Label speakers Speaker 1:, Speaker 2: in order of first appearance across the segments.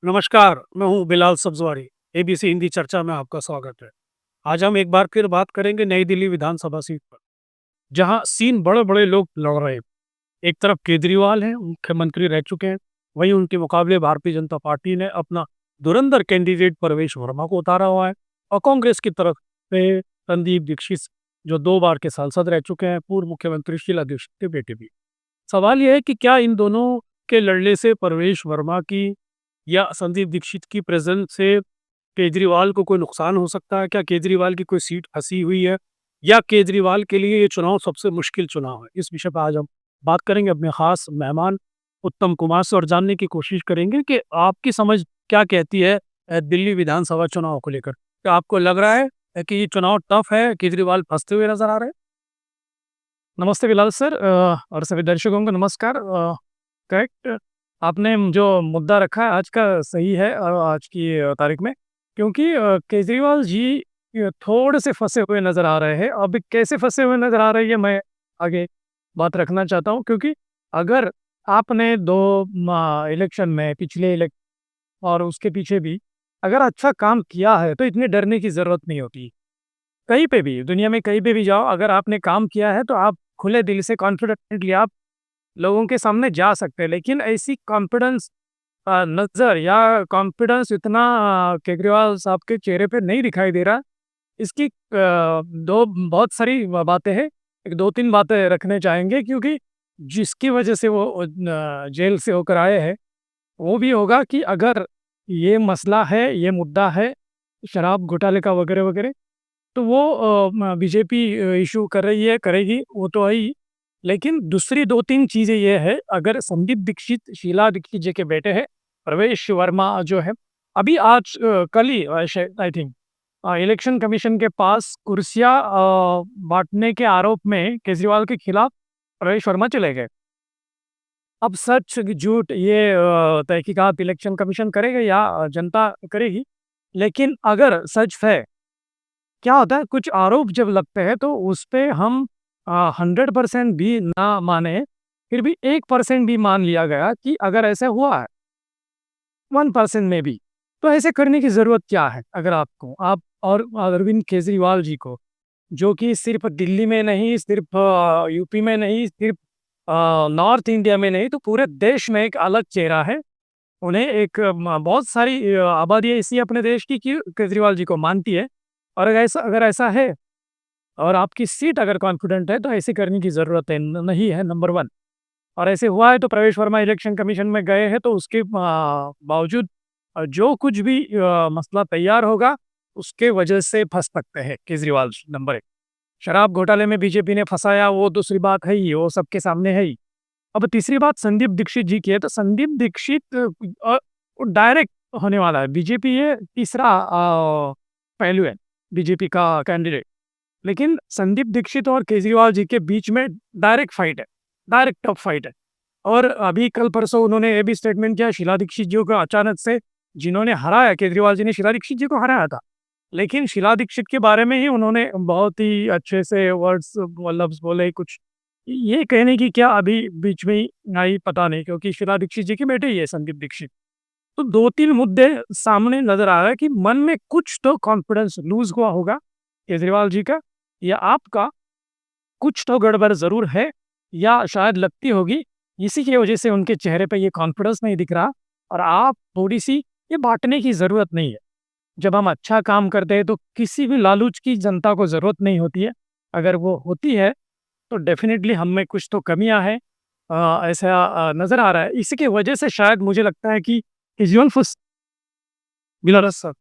Speaker 1: नमस्कार, मैं हूँ बिलाल सब्ज़वारी। एबीसी हिंदी चर्चा में आपका स्वागत है। आज हम एक बार फिर बात करेंगे नई दिल्ली विधानसभा सीट पर, जहाँ सीन बड़े-बड़े लोग लड़ रहे हैं। एक तरफ केजरीवाल हैं, मुख्यमंत्री रह चुके हैं, वहीं उनके मुकाबले भारतीय जनता पार्टी ने अपना धुरंधर कैंडिडेट परवेश वर्मा को उतारा हुआ है और कांग्रेस की तरफ से संदीप दीक्षित, जो 2 बार के सांसद रह चुके हैं, पूर्व मुख्यमंत्री शीला दीक्षित के बेटे भी। सवाल ये है कि क्या इन दोनों के लड़ने से परवेश वर्मा की या संदीप दीक्षित की प्रेज़ेंस से केजरीवाल को कोई नुकसान हो सकता है? क्या केजरीवाल की कोई सीट फँसी हुई है? या केजरीवाल के लिए ये चुनाव सबसे मुश्किल चुनाव है? इस विषय पे आज हम बात करेंगे अपने ख़ास मेहमान उत्तम कुमार से और जानने की कोशिश करेंगे कि आपकी समझ क्या कहती है दिल्ली विधानसभा चुनाव को लेकर? क्या आपको लग रहा है कि ये चुनाव टफ़ है, केजरीवाल फँसते हुए नज़र आ रहे हैं? नमस्ते बिलाल सर और सभी दर्शकों को नमस्कार। करेक्ट, आपने जो मुद्दा रखा है आज का सही है आज की तारीख में, क्योंकि केजरीवाल जी थोड़े से फंसे हुए नज़र आ रहे हैं। अभी कैसे फंसे हुए नज़र आ रहे हैं मैं आगे बात रखना चाहता हूँ, क्योंकि अगर आपने दो इलेक्शन में पिछले और उसके पीछे भी अगर अच्छा काम किया है तो इतने डरने की ज़रूरत नहीं होती। कहीं पे भी दुनिया में कहीं पे भी जाओ, अगर आपने काम किया है तो आप खुले दिल से कॉन्फिडेंटली आप लोगों के सामने जा सकते हैं। लेकिन ऐसी कॉन्फिडेंस नज़र या कॉन्फिडेंस इतना केजरीवाल साहब के चेहरे पे नहीं दिखाई दे रहा। इसकी दो बहुत सारी बातें हैं। एक 2-3 बातें रखने चाहेंगे, क्योंकि जिसकी वजह से वो जेल से होकर आए हैं, वो भी होगा कि अगर ये मसला है, ये मुद्दा है शराब घोटाले का वगैरह-वगैरह, तो वो बीजेपी इश्यू कर रही है, करेगी, वो तो है ही। लेकिन दूसरी 2-3 चीज़ें ये है, अगर संदीप दीक्षित, शीला दीक्षित जी के बेटे हैं, प्रवेश वर्मा जो है, अभी आज कल ही शायद आई थिंक इलेक्शन कमीशन के पास कुर्सियाँ बाँटने के आरोप में केजरीवाल के खिलाफ प्रवेश वर्मा चले गए। अब सच झूठ ये तहकीकात इलेक्शन कमीशन करेगा या जनता करेगी। लेकिन अगर सच है, क्या होता है कुछ आरोप जब लगते हैं तो उस पे हम 100% भी ना माने, फिर भी 1% भी मान लिया गया कि अगर ऐसा हुआ है 1% में भी, तो ऐसे करने की ज़रूरत क्या है? अगर आपको आप और अरविंद केजरीवाल जी को, जो कि सिर्फ़ दिल्ली में नहीं, सिर्फ़ यूपी में नहीं, सिर्फ़ नॉर्थ इंडिया में नहीं, तो पूरे देश में एक अलग चेहरा है। उन्हें एक बहुत सारी आबादी ऐसी है अपने देश की कि केजरीवाल जी को मानती है। और अगर ऐसा है और आपकी सीट अगर कॉन्फिडेंट है, तो ऐसे करने की ज़रूरत है नहीं है, नंबर 1। और ऐसे हुआ है तो प्रवेश वर्मा इलेक्शन कमीशन में गए हैं, तो उसके बावजूद जो कुछ भी मसला तैयार होगा, उसके वजह से फँस सकते हैं केजरीवाल जी, नंबर 1। शराब घोटाले में बीजेपी ने फँसाया, वो दूसरी बात है ही, वो सबके सामने है ही। अब तीसरी बात संदीप दीक्षित जी की है, तो संदीप दीक्षित वो डायरेक्ट होने वाला है। बीजेपी ये तीसरा पहलू है, बीजेपी का कैंडिडेट। लेकिन संदीप दीक्षित और केजरीवाल जी के बीच में डायरेक्ट फाइट है, डायरेक्ट टफ फाइट है। और अभी कल-परसों उन्होंने ये भी स्टेटमेंट किया शीला दीक्षित जी को अचानक से, जिन्होंने हराया, केजरीवाल जी ने शीला दीक्षित जी को हराया था। लेकिन शीला दीक्षित के बारे में ही उन्होंने बहुत ही अच्छे से वर्ड्स लफ्ज़ बोले कुछ। ये कहने की क्या अभी बीच में ही आई पता नहीं, क्योंकि शीला दीक्षित जी के बेटे ही है संदीप दीक्षित। तो 2-3 मुद्दे सामने नज़र आ रहा है कि मन में कुछ तो कॉन्फिडेंस लूज़ हुआ होगा केजरीवाल जी का या आपका, कुछ तो गड़बड़ ज़रूर है या शायद लगती होगी, इसी की वजह से उनके चेहरे पे ये कॉन्फिडेंस नहीं दिख रहा। और आप थोड़ी-सी ये बाँटने की ज़रूरत नहीं है। जब हम अच्छा काम करते हैं तो किसी भी लालच की जनता को ज़रूरत नहीं होती है। अगर वो होती है तो डेफ़िनेटली हम में कुछ तो कमियाँ हैं, ऐसा नज़र आ रहा है। इसी की वजह से शायद मुझे लगता है कि केजरीवाल फुस बिला सर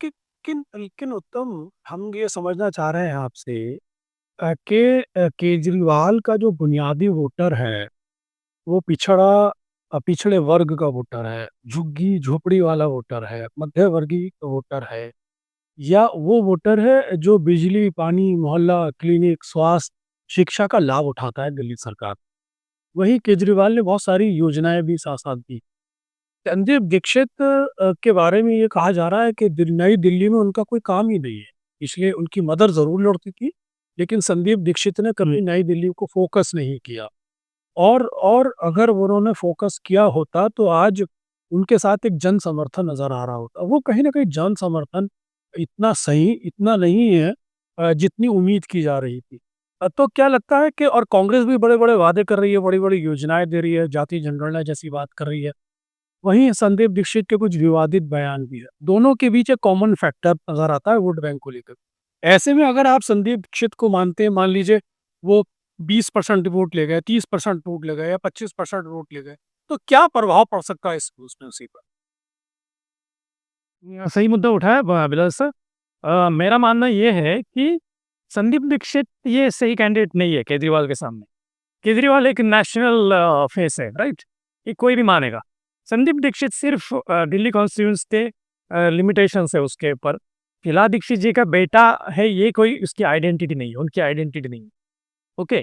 Speaker 1: कि किन लेकिन उत्तम, हम ये समझना चाह रहे हैं आपसे कि केजरीवाल का जो बुनियादी वोटर है, वो पिछड़े वर्ग का वोटर है, झुग्गी-झोपड़ी वाला वोटर है, मध्यवर्गीय वोटर है, या वो वोटर है जो बिजली, पानी, मोहल्ला, क्लिनिक, स्वास्थ्य, शिक्षा का लाभ उठाता है दिल्ली सरकार। वहीं केजरीवाल ने बहुत सारी योजनाएँ भी साथ-साथ दी। संदीप दीक्षित के बारे में ये कहा जा रहा है कि नई दिल्ली में उनका कोई काम ही नहीं है, इसलिए उनकी मदद ज़रूर लड़ती थी, लेकिन संदीप दीक्षित ने कभी नई दिल्ली को फोकस नहीं किया। और अगर उन्होंने फोकस किया होता तो आज उनके साथ एक जन समर्थन नज़र आ रहा होता। वो कहीं न कहीं जन समर्थन इतना सही इतना नहीं है जितनी उम्मीद की जा रही थी। तो क्या लगता है कि और कांग्रेस भी बड़े-बड़े वादे कर रही है, बड़ी-बड़ी योजनाएँ दे रही है, जाति जनगणना जैसी बात कर रही है। वहीं संदीप दीक्षित के कुछ विवादित बयान भी है। दोनों के बीच एक कॉमन फैक्टर नज़र आता है वोट बैंक को लेकर। ऐसे में अगर आप संदीप दीक्षित को मानते हैं, मान लीजिए वो 20% वोट ले गए, 30% वोट ले गए या 25% वोट ले गए, तो क्या प्रभाव पड़ सकता है इस उसमें उसी पर?
Speaker 2: सही मुद्दा उठाया बिलाल सर। मेरा मानना ये है कि संदीप दीक्षित ये सही कैंडिडेट नहीं है केजरीवाल के सामने। केजरीवाल एक नेशनल फेस है, राइट? ये कोई भी मानेगा। संदीप दीक्षित सिर्फ दिल्ली कॉन्स्टिट्यूएंसी के लिमिटेशंस है उसके ऊपर। शीला दीक्षित जी का बेटा है, ये कोई उसकी आइडेंटिटी नहीं है, उनकी आइडेंटिटी नहीं है। ओके,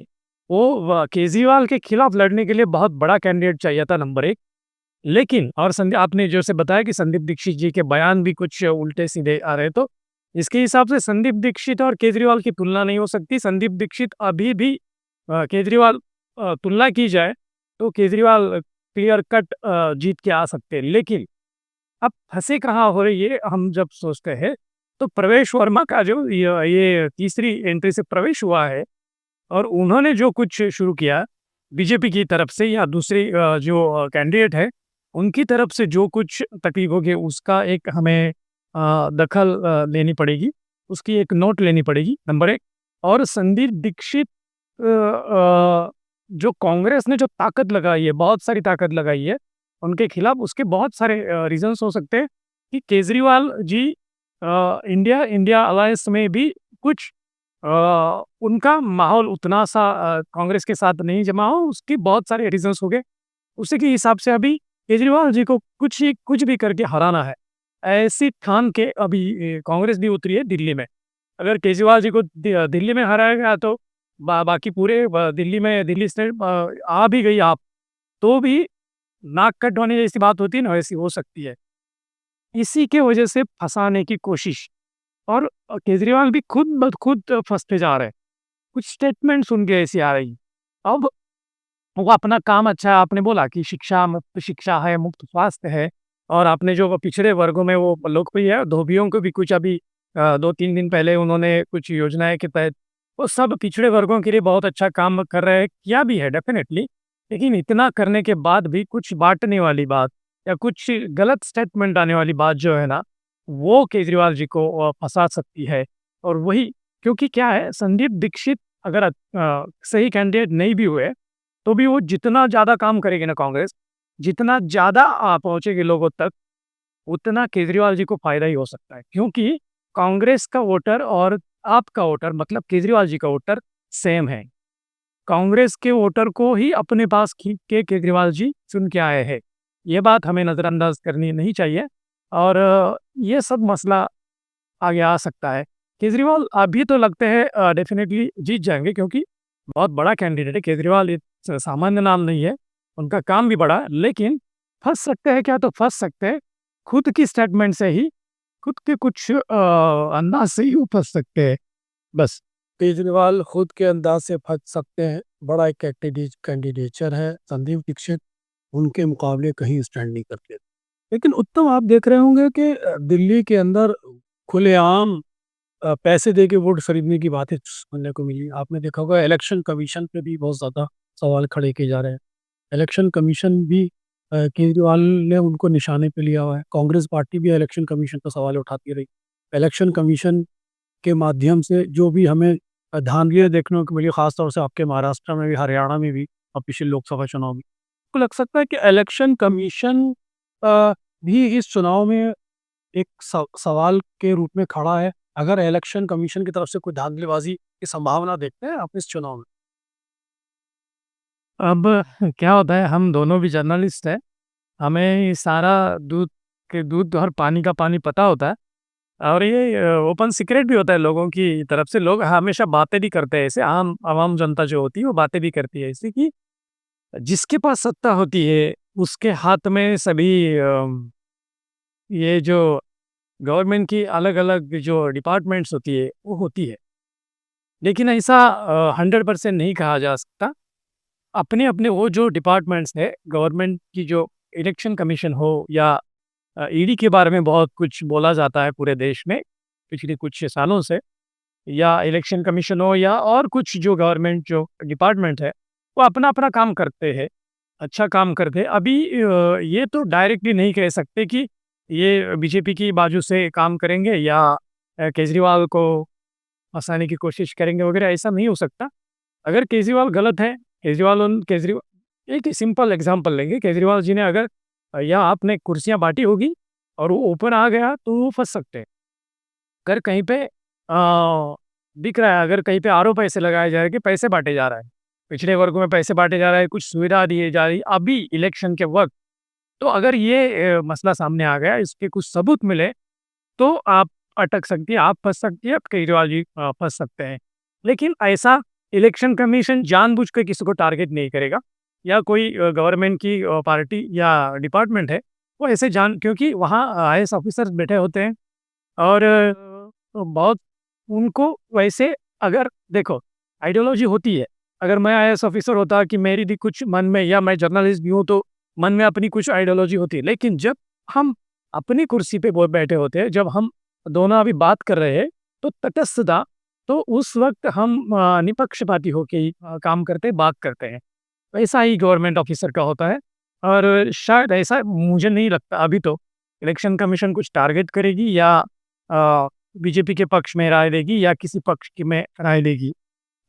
Speaker 2: वो केजरीवाल के खिलाफ लड़ने के लिए बहुत बड़ा कैंडिडेट चाहिए था, नंबर एक। लेकिन और संदीप, आपने जैसे बताया कि संदीप दीक्षित जी के बयान भी कुछ उल्टे-सीधे आ रहे, तो इसके हिसाब से संदीप दीक्षित और केजरीवाल की तुलना नहीं हो सकती। संदीप दीक्षित अभी भी केजरीवाल तुलना की जाए तो केजरीवाल क्लियर कट जीत के आ सकते हैं। लेकिन अब फँसे कहाँ हो रही है, हम जब सोचते हैं, तो प्रवेश वर्मा का जो ये तीसरी एंट्री से प्रवेश हुआ है और उन्होंने जो कुछ शुरू किया बीजेपी की तरफ से या दूसरी जो कैंडिडेट है, उनकी तरफ से जो कुछ तकलीफ होगी उसका एक हमें दखल लेनी पड़ेगी, उसकी एक नोट लेनी पड़ेगी, नंबर 1। और संदीप दीक्षित जो कांग्रेस ने जो ताकत लगाई है, बहुत सारी ताकत लगाई है, उनके खिलाफ उसके बहुत सारे रीज़न्स हो सकते हैं कि Kejriwal ji India India alliance में भी कुछ उनका माहौल उतना सा कांग्रेस के साथ नहीं जमा हो, उसके बहुत सारे रीज़न्स हो गए। उसी के हिसाब से अभी केजरीवाल जी को कुछ भी करके हराना है। ऐसी ठान के अभी कांग्रेस भी उतरी है दिल्ली में। अगर केजरीवाल जी को दिल्ली में हराया गया तो बाकी पूरे दिल्ली में दिल्ली से आ भी गई आप, तो भी नाक कटवाने जैसी बात होती है ना, वैसी हो सकती है। इसी के वजह से फँसाने की कोशिश, और केजरीवाल भी खुद ब खुद फँसते जा रहे हैं। कुछ स्टेटमेंट्स उनके ऐसी आ रही। अब वो अपना काम अच्छा है, आपने बोला कि शिक्षा, मुफ्त शिक्षा है, मुफ्त स्वास्थ्य है, और आपने जो वो पिछड़े वर्गों में वो लोकप्रिय है, धोबियों को भी कुछ अभी 2-3 दिन पहले उन्होंने कुछ योजनाएँ के तहत वो सब पिछड़े वर्गों के लिए बहुत अच्छा काम कर रहे हैं, किया भी है डेफ़िनेटली। लेकिन इतना करने के बाद भी कुछ बाँटने वाली बात या कुछ गलत स्टेटमेंट आने वाली बात जो है ना, वो केजरीवाल जी को फँसा सकती है। और वही, क्योंकि क्या है, संदीप दीक्षित अगर सही कैंडिडेट नहीं भी हुए, तो भी वो जितना ज़्यादा काम करेगी ना कांग्रेस, जितना ज़्यादा पहुँचेगी लोगों तक, उतना केजरीवाल जी को फ़ायदा ही हो सकता है। क्योंकि कांग्रेस का वोटर और आपका वोटर, मतलब केजरीवाल जी का वोटर सेम है। कांग्रेस के वोटर को ही अपने पास खींच के केजरीवाल जी चुन के आए हैं। ये बात हमें नज़रअंदाज करनी नहीं चाहिए, और ये सब मसला आगे आ सकता है। केजरीवाल अभी तो लगते हैं डेफ़िनेटली जीत जाएँगे, क्योंकि बहुत बड़ा कैंडिडेट है केजरीवाल, ये सामान्य नाम नहीं है, उनका काम भी बड़ा है। लेकिन फँस सकते हैं क्या? तो फँस सकते हैं, खुद की स्टेटमेंट से ही, खुद के कुछ अंदाज़ से ही वो फँस सकते हैं, बस।
Speaker 1: केजरीवाल खुद के अंदाज से फंस सकते हैं। बड़ा एक कैंडिडेचर है संदीप दीक्षित, उनके मुकाबले कहीं स्टैंड नहीं करते। लेकिन उत्तम, आप देख रहे होंगे कि दिल्ली के अंदर खुलेआम पैसे दे के वोट खरीदने की बातें सुनने को मिली। आपने देखा होगा इलेक्शन कमीशन पे भी बहुत ज़्यादा सवाल खड़े किए जा रहे हैं। इलेक्शन कमीशन भी केजरीवाल ने उनको निशाने पे लिया हुआ है। कांग्रेस पार्टी भी इलेक्शन कमीशन पे सवाल उठाती रही। इलेक्शन कमीशन के माध्यम से जो भी हमें धांधलियाँ देखने को मिली, ख़ास तौर से आपके महाराष्ट्र में भी, हरियाणा में भी और पिछले लोकसभा चुनाव में। आपको लग सकता है कि इलेक्शन कमीशन भी इस चुनाव में एक सवाल के रूप में खड़ा है? अगर इलेक्शन कमीशन की तरफ से कोई धांधलीबाज़ी की संभावना देखते हैं आप इस चुनाव में?
Speaker 2: अब क्या होता है, हम दोनों भी जर्नलिस्ट हैं, हमें ये सारा दूध के दूध और पानी का पानी पता होता है, और ये ओपन सीक्रेट भी होता है लोगों की तरफ से। लोग हमेशा बातें भी करते हैं ऐसे, आम आवाम जनता जो होती है वो बातें भी करती है ऐसे कि जिसके पास सत्ता होती है उसके हाथ में सभी ये जो गवर्नमेंट की अलग-अलग जो डिपार्टमेंट्स होती है वो होती है। लेकिन ऐसा 100% नहीं कहा जा सकता। अपने-अपने वो जो डिपार्टमेंट्स है गवर्नमेंट की, जो इलेक्शन कमीशन हो या ईडी के बारे में बहुत कुछ बोला जाता है पूरे देश में पिछले कुछ सालों से, या इलेक्शन कमीशन हो या और कुछ जो गवर्नमेंट जो डिपार्टमेंट है, वो अपना-अपना काम करते हैं, अच्छा काम करते हैं। अभी ये तो डायरेक्टली नहीं कह सकते कि ये बीजेपी की बाजू से काम करेंगे या केजरीवाल को फँसाने की कोशिश करेंगे वगैरह, ऐसा नहीं हो सकता। अगर केजरीवाल गलत है, केजरीवाल एक सिंपल एग्ज़ाम्पल लेंगे, केजरीवाल जी ने अगर यहाँ आपने कुर्सियाँ बाँटी होगी और वो ऊपर आ गया, तो वो फँस सकते हैं। अगर कहीं पे दिख रहा है, अगर कहीं पे आरोप ऐसे लगाया जा रहा है कि पैसे बाँटे जा रहा है, पिछड़े वर्गों में पैसे बाँटे जा रहा है, कुछ सुविधा दी जा रही है, अभी इलेक्शन के वक़्त, तो अगर ये मसला सामने आ गया, इसके कुछ सबूत मिले, तो आप अटक सकती है, आप फँस सकती है, केजरीवाल जी फँस सकते हैं। लेकिन ऐसा इलेक्शन कमीशन जानबूझ के किसी को टारगेट नहीं करेगा, या कोई गवर्नमेंट की पार्टी या डिपार्टमेंट है, वो ऐसे जान क्योंकि वहाँ आईएएस ऑफिसर्स बैठे होते हैं और बहुत उनको वैसे, अगर देखो आइडियोलॉजी होती है, अगर मैं आईएएस ऑफिसर होता कि मेरी भी कुछ मन में, या मैं जर्नलिस्ट भी हूँ, तो मन में अपनी कुछ आइडियोलॉजी होती है। लेकिन जब हम अपनी कुर्सी पे वो बैठे होते हैं, जब हम दोनों अभी बात कर रहे हैं, तो तटस्थता, तो उस वक़्त हम निपक्षपाती होके ही काम करते हैं, बात करते हैं। वैसा ही गवर्नमेंट ऑफिसर का होता है, और शायद ऐसा मुझे नहीं लगता अभी तो इलेक्शन कमीशन कुछ टारगेट करेगी या बीजेपी के पक्ष में राय देगी या किसी पक्ष की में राय देगी।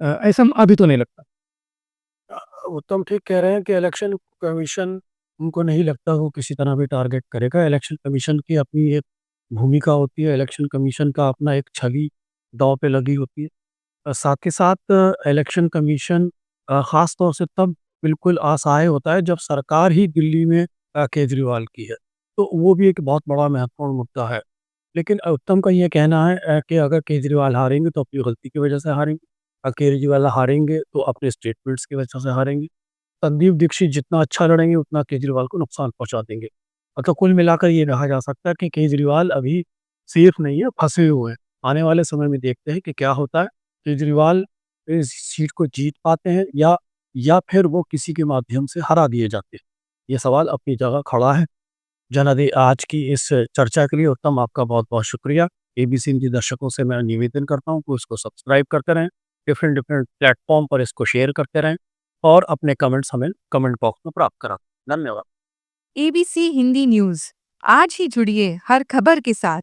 Speaker 2: ऐसा अभी तो नहीं लगता।
Speaker 1: उत्तम ठीक कह रहे हैं कि इलेक्शन कमीशन, उनको नहीं लगता वो किसी तरह भी टारगेट करेगा। इलेक्शन कमीशन की अपनी एक भूमिका होती है, इलेक्शन कमीशन का अपना एक छवि दाँव पे लगी होती है। साथ के साथ इलेक्शन कमीशन ख़ास तौर से तब बिल्कुल असहाय होता है जब सरकार ही दिल्ली में केजरीवाल की है। तो वो भी एक बहुत बड़ा महत्वपूर्ण मुद्दा है। लेकिन उत्तम का ये कहना है कि अगर केजरीवाल हारेंगे तो अपनी गलती की वजह से हारेंगे, केजरीवाल हारेंगे तो अपने स्टेटमेंट्स की वजह से हारेंगे। संदीप दीक्षित जितना अच्छा लड़ेंगे उतना केजरीवाल को नुकसान पहुँचा देंगे। तो कुल मिलाकर ये कहा जा सकता है कि केजरीवाल अभी सेफ नहीं है, फँसे हुए हैं। आने वाले समय में देखते हैं कि क्या होता है। केजरीवाल इस सीट को जीत पाते हैं या फिर वो किसी के माध्यम से हरा दिए जाते हैं। ये सवाल अपनी जगह खड़ा है। जनादि आज की इस चर्चा के लिए उत्तम आपका बहुत-बहुत शुक्रिया। एबीसी हिंदी दर्शकों से मैं निवेदन करता हूँ कि इसको सब्सक्राइब करते रहें, डिफरेंट प्लेटफ़ॉर्म पर इसको शेयर करते रहें और अपने कमेंट्स हमें कमेंट बॉक्स में प्राप्त करा। धन्यवाद।
Speaker 3: एबीसी हिंदी न्यूज, आज ही जुड़िए हर खबर के साथ।